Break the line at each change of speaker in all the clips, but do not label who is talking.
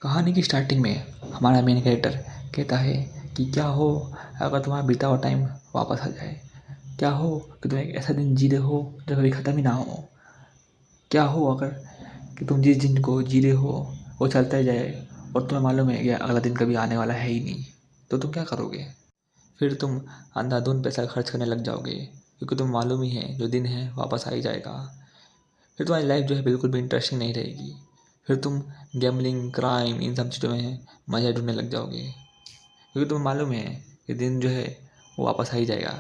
कहानी की स्टार्टिंग में हमारा मेन कैरेक्टर कहता है कि क्या हो अगर तुम्हारा बीता हुआ टाइम वापस आ जाए। क्या हो कि तुम एक ऐसा दिन जी रहे हो जो कभी ख़त्म ही ना हो। क्या हो अगर कि तुम जिस दिन को जी रहे हो वो चलता ही जाए और तुम्हें मालूम है कि अगला दिन कभी आने वाला है ही नहीं। तो तुम क्या करोगे? फिर तुम अंधाधुंध पैसा खर्च करने लग जाओगे क्योंकि तुम मालूम ही है जो दिन है वापस आ ही जाएगा। फिर तुम्हारी लाइफ जो है बिल्कुल भी इंटरेस्टिंग नहीं रहेगी। फिर तुम गैम्बलिंग, क्राइम, इन सब चीज़ों में मज़ा ढूंढने लग जाओगे क्योंकि तुम्हें मालूम है कि दिन जो है वो वापस आ ही जाएगा।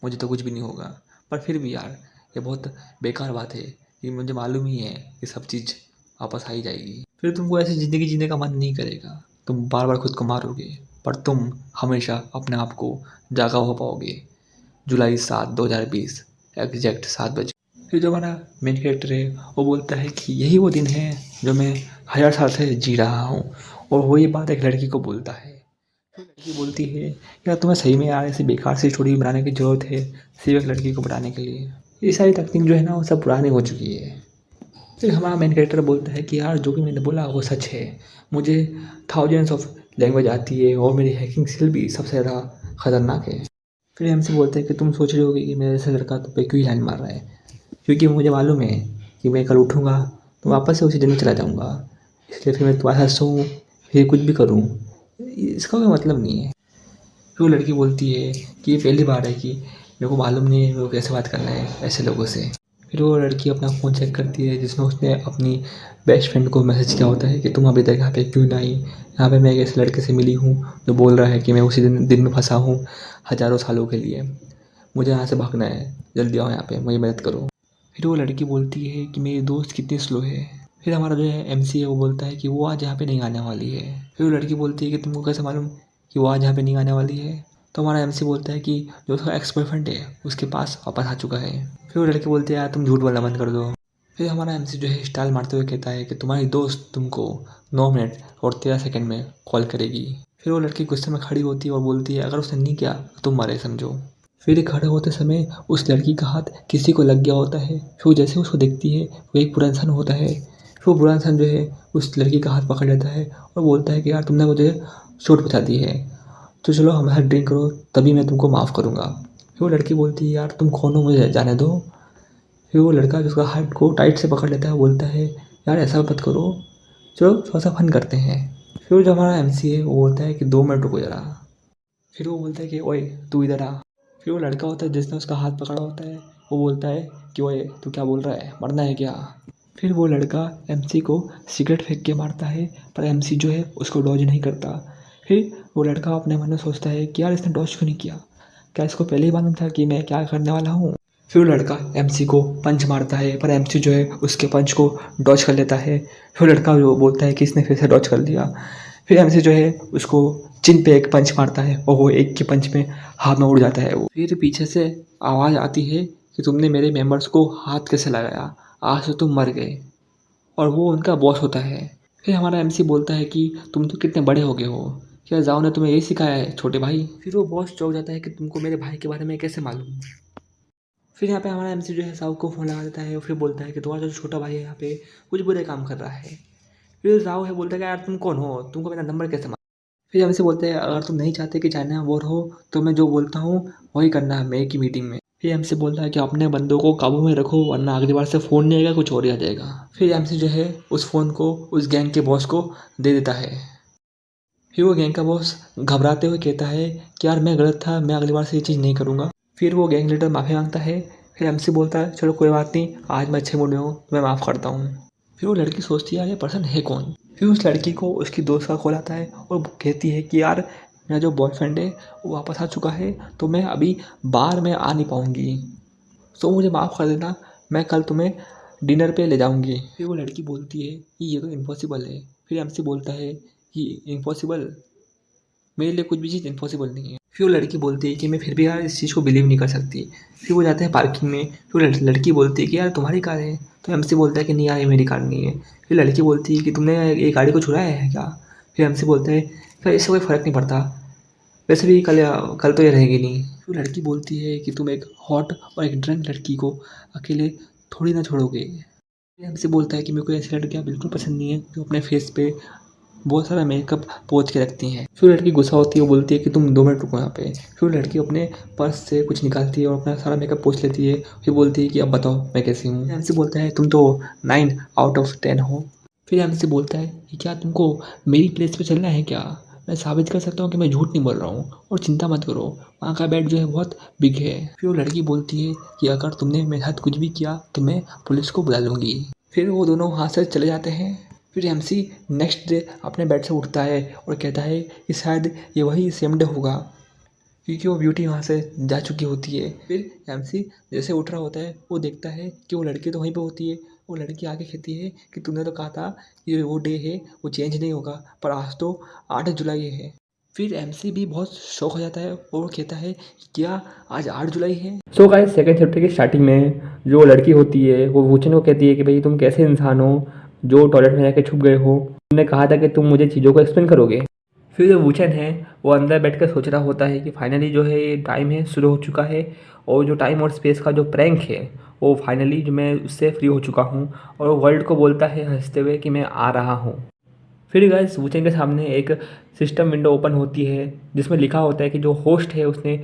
मुझे तो कुछ भी नहीं होगा। पर फिर भी यार, ये बहुत बेकार बात है कि मुझे मालूम ही है कि सब चीज़ वापस आ ही जाएगी। फिर तुमको ऐसी ज़िंदगी जीने का मन नहीं करेगा। तुम बार बार खुद को मारोगे पर तुम हमेशा अपने आप को जागा हो पाओगे। जुलाई 7, 2020 एग्जैक्ट 7 बजे। फिर जो हमारा मेन कैरेक्टर है वो बोलता है कि यही वो दिन है जो मैं 1000 साल से जी रहा हूँ। और वो ये बात एक लड़की को बोलता है। तो लड़की बोलती है क्या तुम्हें सही में यार ऐसी बेकार सी स्टोरी बनाने की ज़रूरत है सिर्फ एक लड़की को बताने के लिए? ये सारी तकनीक जो है ना वो सब पुरानी हो चुकी है। फिर हमारा मेन कैरेक्टर बोलता है कि यार जो भी मैंने बोला वो सच है। मुझे थाउजेंड्स ऑफ लैंग्वेज आती है और मेरी हैकिंग स्किल भी सबसे ज़्यादा ख़तरनाक है। फिर हमसे बोलते हैं कि तुम सोच रहे होगे कि मेरे जैसा लड़का तुम पे क्यों ही लाइन मार रहा है, क्योंकि मुझे मालूम है कि मैं कल उठूँगा तो वापस से उसी दिन में चला जाऊँगा। इसलिए फिर मैं तुम्हारे साथ सोऊँ फिर कुछ भी करूँ, इसका कोई मतलब नहीं है। फिर वो लड़की बोलती है कि ये पहली बार है कि मेरे को मालूम नहीं है मेरे को कैसे बात करना है ऐसे लोगों से। फिर वो लड़की अपना फ़ोन चेक करती है जिसमें उसने अपनी बेस्ट फ्रेंड को मैसेज किया होता है कि तुम अभी तक यहाँ पे क्यों नहीं आई। यहाँ पे मैं एक ऐसे लड़के से मिली हूँ जो बोल रहा है कि मैं उसी दिन में फंसा हूँ हज़ारों सालों के लिए। मुझे यहाँ से भागना है, जल्दी आओ यहाँ पे, मुझे मदद करो। फिर वो लड़की बोलती है कि मेरी दोस्त कितनी स्लो है। फिर हमारा जो है एमसी है वो बोलता है कि वो आज यहाँ पे नहीं आने वाली है। फिर वो लड़की बोलती है कि तुमको कैसे मालूम कि वो आज यहाँ पे नहीं आने वाली है? तो हमारा एमसी बोलता है कि जो उसका एक्स बॉयफ्रेंड है उसके पास वापस आ चुका है। फिर वो लड़की बोलती है यार तुम झूठ बोलना बंद कर दो। फिर हमारा एमसी जो है स्टाइल मारते हुए कहता है कि तुम्हारी दोस्त तुमको 9 मिनट और 13 सेकंड में कॉल करेगी। फिर वो लड़की गुस्से में खड़ी होती है और बोलती है अगर उसने नहीं किया तो तुम मरे समझो। फिर खड़े होते समय उस लड़की का हाथ किसी को लग गया होता है। फिर वो जैसे उसको देखती है वो एक बुरा इंसान होता है। फिर वो बुरा इंसान जो है उस लड़की का हाथ पकड़ लेता है और बोलता है कि यार तुमने मुझे चोट पहुँचा दी है तो चलो हमारे साथ ड्रिंक करो तभी मैं तुमको माफ़ करूँगा। फिर वो लड़की बोलती है यार तुम कौन हो, मुझे जाने दो। फिर वो लड़का जो उसका हाथ को टाइट से पकड़ लेता है बोलता है यार ऐसा मत करो, चलो थोड़ा सा फन करते हैं। फिर जो हमारा एमसी है वो बोलता है कि 2 मिनट रुको ज़रा। फिर वो बोलता है कि ओए तू इधर आ। फिर वो लड़का होता है जिसने उसका हाथ पकड़ा होता है वो बोलता है कि ओए तू क्या बोल रहा है, मरना है क्या? फिर वो लड़का एमसी को सिगरेट फेंक के मारता है पर एमसी जो है उसको डॉज नहीं करता। फिर वो लड़का अपने मन में सोचता है कि यार इसने डॉज क्यों नहीं किया, क्या इसको पहले ही मालूम था कि मैं क्या करने वाला हूँ? फिर वो लड़का एमसी को पंच मारता है पर एमसी जो है उसके पंच को डॉज कर लेता है। फिर लड़का जो बोलता है कि इसने फिर से डॉज कर लिया। फिर एमसी जो है उसको चिन पे एक पंच मारता है और वो एक के पंच में हाथ में उड़ जाता है वो। फिर पीछे से आवाज़ आती है कि तुमने मेरे मेंबर्स को हाथ कैसे लगाया, आज तो तुम मर गए। और वो उनका बॉस होता है। फिर हमारा एमसी बोलता है कि तुम तो कितने बड़े हो गए हो, क्या जाओ ने तुम्हें यही सिखाया है छोटे भाई? फिर वो बॉस चौंक जाता है कि तुमको मेरे भाई के बारे में कैसे मालूम। फिर यहाँ पे हमारा एमसी जो है साहब को फ़ोन लगा देता है और फिर बोलता है कि तुम्हारा जो छोटा भाई है यहाँ पे कुछ बुरे काम कर रहा है। फिर राव है बोलता है कि यार तुम कौन हो, तुमको मेरा नंबर कैसे मालूम? फिर हमसे बोलते हैं अगर तुम नहीं चाहते कि चाइना वॉर हो तो मैं जो बोलता हूँ वही करना है मे की मीटिंग में। फिर हमसे बोलता है कि अपने बंदों को काबू में रखो वरना अगली बार से फ़ोन नहीं आएगा, कुछ और ही आ जाएगा। फिर एमसी जो है उस फ़ोन को उस गैंग के बॉस को दे देता है। फिर वो गैंग का बॉस घबराते हुए कहता है कि यार मैं गलत था, मैं अगली बार से ये चीज़ नहीं करूँगा। फिर वो गैंग लीडर माफ़ी मांगता है। फिर एमसी बोलता है चलो कोई बात नहीं, आज मैं अच्छे मूड में हूँ तो मैं माफ़ करता हूँ। फिर वो लड़की सोचती है यार ये पर्सन है कौन। फिर उस लड़की को उसकी दोस्त का कॉल आता है और वो कहती है कि यार मेरा जो बॉयफ्रेंड है वो वापस आ चुका है तो मैं अभी बार में आ नहीं पाऊँगी, तो मुझे माफ़ कर देना, मैं कल तुम्हें डिनर पे ले जाऊँगी। फिर वो लड़की बोलती है कि ये तो इम्पॉसिबल है। फिर एमसी बोलता है कि इम्पॉसिबल, मेरे लिए कुछ भी चीज़ इम्पॉसिबल नहीं है। फिर वो लड़की बोलती है कि मैं फिर भी यार इस चीज़ को बिलीव नहीं कर सकती। फिर वो जाते हैं पार्किंग में। फिर लड़की बोलती है कि यार तुम्हारी कार है, तो एमसी बोलता है कि नहीं यार ये मेरी कार नहीं है। फिर लड़की बोलती है कि तुमने ये गाड़ी को चुराया है क्या? फिर एमसी बोलता है क्या इससे कोई फ़र्क नहीं पड़ता, वैसे भी कल कल तो ये रहेगी नहीं। फिर लड़की बोलती है कि तुम एक हॉट और एक ड्रंक लड़की को अकेले थोड़ी ना छोड़ोगे। फिर एमसी बोलता है कि मेरे को ऐसी लड़कियाँ बिल्कुल पसंद नहीं है जो अपने फेस पे बहुत सारा मेकअप पोंछ के रखती हैं। फिर लड़की गुस्सा होती है, वो बोलती है कि तुम 2 मिनट रुको यहाँ पे। फिर लड़की अपने पर्स से कुछ निकालती है और अपना सारा मेकअप पोंछ लेती है। फिर बोलती है कि अब बताओ मैं कैसी हूँ। एमसी बोलता है तुम तो 9 आउट ऑफ 10 हो। फिर एमसी बोलता है कि क्या तुमको मेरी प्लेस पे चलना है क्या? मैं साबित कर सकता हूँ कि मैं झूठ नहीं बोल रहा हूँ, और चिंता मत करो, वहाँ का बेड जो है बहुत बिग है। फिर वो लड़की बोलती है कि अगर तुमने मेरे साथ कुछ भी किया तो मैं पुलिस को बुला लूँगी। फिर वो दोनों वहाँ से चले जाते हैं। फिर एमसी नेक्स्ट डे अपने बेड से उठता है और कहता है कि शायद ये वही सेम डे होगा, क्योंकि वो ब्यूटी वहाँ से जा चुकी होती है। फिर एमसी जैसे उठ रहा होता है, वो देखता है कि वो लड़की तो वहीं पे होती है। वो लड़की आके कहती है कि तुमने तो कहा था कि वो डे है वो चेंज नहीं होगा, पर आज तो 8 जुलाई है। फिर एमसी भी बहुत शौक हो जाता है और वो कहता है कि क्या आज 8 जुलाई है? सो गाइस, सेकंड चैप्टर की स्टार्टिंग में जो लड़की होती है वो वूचन को कहती है कि भाई तुम कैसे इंसान हो जो टॉयलेट में जाके छुप गए हो, तुमने कहा था कि तुम मुझे चीज़ों को एक्सप्लेन करोगे। फिर जो वूचन है वो अंदर बैठकर सोच रहा होता है कि फाइनली जो है ये टाइम है शुरू हो चुका है, और जो टाइम और स्पेस का जो प्रैंक है वो फाइनली जो मैं उससे फ्री हो चुका हूँ, और वर्ल्ड को बोलता है हंसते हुए कि मैं आ रहा हूँ। फिर गाइस वूचन के सामने एक सिस्टम विंडो ओपन होती है जिसमें लिखा होता है कि जो होस्ट है उसने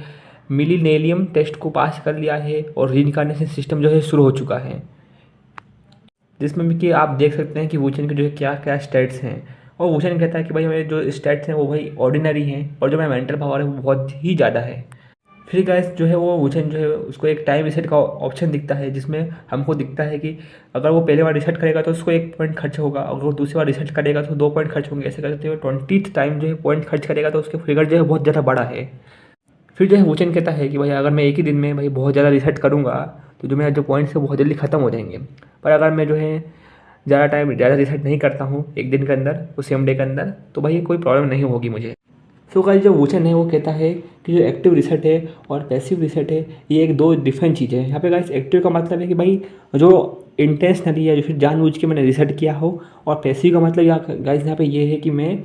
मिलीनियम टेस्ट को पास कर लिया है और रीइंकार्नेशन सिस्टम जो है शुरू हो चुका है, जिसमें भी कि आप देख सकते हैं कि वूचन के जो है क्या क्या स्टैट्स हैं। और वूचन कहता है कि भाई मेरे जो स्टैट्स हैं वो भाई ऑर्डिनरी हैं, और जो मेरा मेंटल पावर है वो बहुत ही ज़्यादा है। फिर गाइस जो है वो वूचन जो है उसको एक टाइम रिसेट का ऑप्शन दिखता है, जिसमें हमको दिखता है कि अगर वो पहले बार रिसेट करेगा तो उसको 1 पॉइंट खर्च होगा, अगर वो दूसरी बार रिसेट करेगा तो 2 पॉइंट खर्च होंगे। ऐसे करते हुए 20th टाइम जो है पॉइंट खर्च करेगा तो उसके फिगर जो है बहुत ज़्यादा बड़ा है। फिर जो है वूचन कहता है कि भाई अगर मैं एक ही दिन में भाई बहुत ज़्यादा रिसेट करूँगा तो जो मेरा जो पॉइंट्स है बहुत जल्दी ख़त्म हो जाएंगे, पर अगर मैं जो है ज़्यादा रिसेट नहीं करता हूँ एक दिन के अंदर, उस सेम डे के अंदर, तो भाई कोई प्रॉब्लम नहीं होगी मुझे। सो गाइस जो वूचन है वो कहता है कि जो एक्टिव रिसेट है और पैसिव रिसेट है ये एक दो डिफरेंट चीज़ें हैं। यहाँ पे गाइस एक्टिव का मतलब है कि भाई जो इंटेंशनली या जो फिर जानबूझ के मैंने रिसेट किया हो, और पैसिव का मतलब गाइस यहाँ पे ये है कि मैं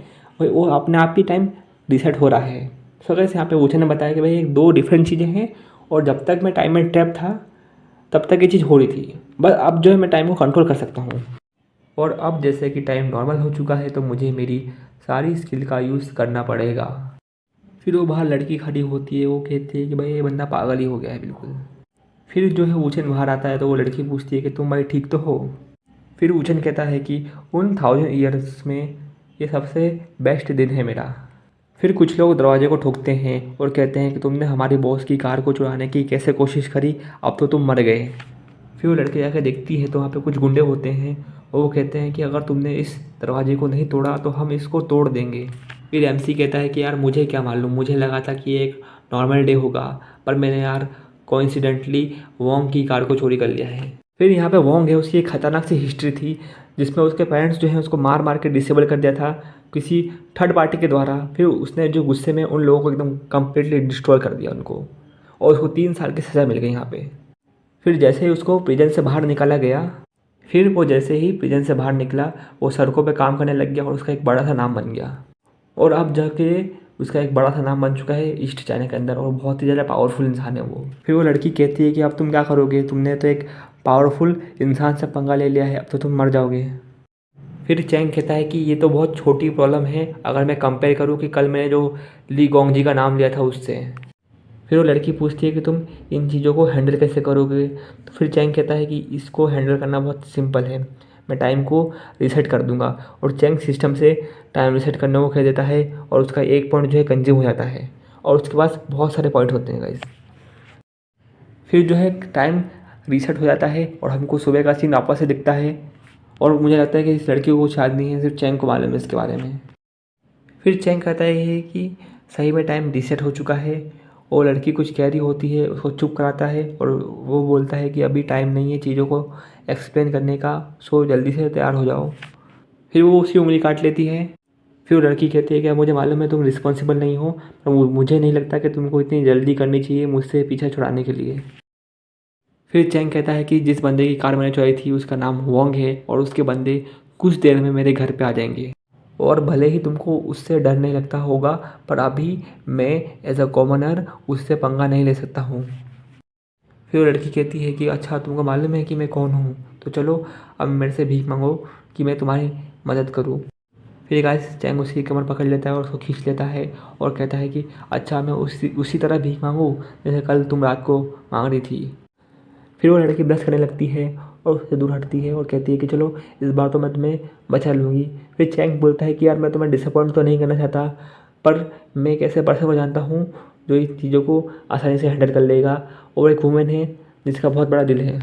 भाई वो अपने आप ही टाइम रिसेट हो रहा है। सो गाइस यहाँ पे वूचन ने बताया कि भाई एक दो डिफरेंट चीज़ें हैं, और जब तक मैं टाइम में ट्रैप था तब तक ये चीज़ हो रही थी, बस अब जो है मैं टाइम को कंट्रोल कर सकता हूँ। और अब जैसे कि टाइम नॉर्मल हो चुका है तो मुझे मेरी सारी स्किल का यूज़ करना पड़ेगा। फिर वो बाहर लड़की खड़ी होती है, वो कहती है कि भाई ये बंदा पागल ही हो गया है बिल्कुल। फिर जो है वूचन बाहर आता है तो वो लड़की पूछती है कि तुम भाई ठीक तो हो? फिर वूचन कहता है कि उन 1000 ईयर्स में ये सबसे बेस्ट दिन है मेरा। फिर कुछ लोग दरवाजे को ठोकते हैं और कहते हैं कि तुमने हमारी बॉस की कार को चुराने की कैसे कोशिश करी, अब तो तुम मर गए। फिर वो लड़के जाकर देखती है तो वहाँ पे कुछ गुंडे होते हैं, और वो कहते हैं कि अगर तुमने इस दरवाजे को नहीं तोड़ा तो हम इसको तोड़ देंगे। फिर एमसी कहता है कि यार मुझे क्या मालूम, मुझे लगा था कि ये एक नॉर्मल डे होगा, पर मैंने यार कोइंसिडेंटली वोंग की कार को चोरी कर लिया है। फिर यहाँ पे वोंग है, उसकी एक खतरनाक सी हिस्ट्री थी जिसमें उसके पेरेंट्स जो है उसको मार मार के डिसेबल कर दिया था किसी थर्ड पार्टी के द्वारा। फिर उसने जो गुस्से में उन लोगों को एकदम कम्प्लीटली डिस्ट्रॉय कर दिया उनको, और उसको 3 साल की सज़ा मिल गई यहाँ पे। फिर जैसे ही उसको प्रिजन से बाहर निकाला गया, फिर वो जैसे ही प्रिजन से बाहर निकला वो सड़कों पे काम करने लग गया और उसका एक बड़ा सा नाम बन गया, और अब जाके उसका एक बड़ा सा नाम बन चुका है ईस्ट चाइना के अंदर, और बहुत ही ज़्यादा पावरफुल इंसान है वो। फिर वो लड़की कहती है कि अब तुम क्या करोगे, तुमने तो एक पावरफुल इंसान से पंगा ले लिया है, अब तो तुम मर जाओगे। फिर चैंग कहता है कि ये तो बहुत छोटी प्रॉब्लम है अगर मैं कंपेयर करूँ कि कल मैंने जो ली गोंगजी का नाम लिया था उससे। फिर वो लड़की पूछती है कि तुम इन चीज़ों को हैंडल कैसे करोगे, तो फिर चैंग कहता है कि इसको हैंडल करना बहुत सिंपल है, मैं टाइम को रीसेट कर दूंगा। और चैंग सिस्टम से टाइम रीसेट करने को कह देता है, और उसका 1 पॉइंट जो है कंज्यूम हो जाता है, और उसके पास बहुत सारे पॉइंट होते हैं गाइस। फिर जो है टाइम रीसेट हो जाता है और हमको सुबह का सीन वापस से दिखता है, और मुझे लगता है कि इस लड़की को कुछ याद नहीं है, सिर्फ चैंग को मालूम है इसके बारे में। फिर चैंग कहता है कि सही में टाइम रीसेट हो चुका है, और लड़की कुछ कह रही होती है, उसको चुप कराता है, और वो बोलता है कि अभी टाइम नहीं है चीज़ों को एक्सप्लेन करने का, सो जल्दी से तैयार हो जाओ। फिर वो उसकी उंगली काट लेती है। फिर वो लड़की कहती है कि मुझे मालूम है तुम रिस्पॉन्सिबल नहीं हो, पर मुझे नहीं लगता कि तुमको इतनी जल्दी करनी चाहिए मुझसे पीछा छुड़ाने के लिए। फिर चैंग कहता है कि जिस बंदे की कार मैंने चुराई थी उसका नाम वोंग है, और उसके बंदे कुछ देर में मेरे घर पे आ जाएंगे, और भले ही तुमको उससे डर नहीं लगता होगा, पर अभी मैं एज अ कॉमनर उससे पंगा नहीं ले सकता हूँ। फिर वो लड़की कहती है कि अच्छा तुमको मालूम है कि मैं कौन हूँ, तो चलो अब मेरे से भीख मांगो कि मैं तुम्हारी मदद करूँ। फिर गाइस चैंग उसकी कमर पकड़ लेता है और उसको खींच लेता है और कहता है कि अच्छा मैं उसी उसी तरह भीख मांगूं जैसे कल तुम रात को मांग रही थी। फिर वो लड़की ब्रश करने लगती है और उससे दूर हटती है और कहती है कि चलो इस बार तो मैं तुम्हें बचा लूँगी। फिर चैंग बोलता है कि यार मैं तुम्हें डिसअपॉइंट तो नहीं करना चाहता, पर मैं एक ऐसे पर्सन को जानता हूँ जो इस चीज़ों को आसानी से हैंडल कर लेगा और एक वुमेन है जिसका बहुत बड़ा दिल है।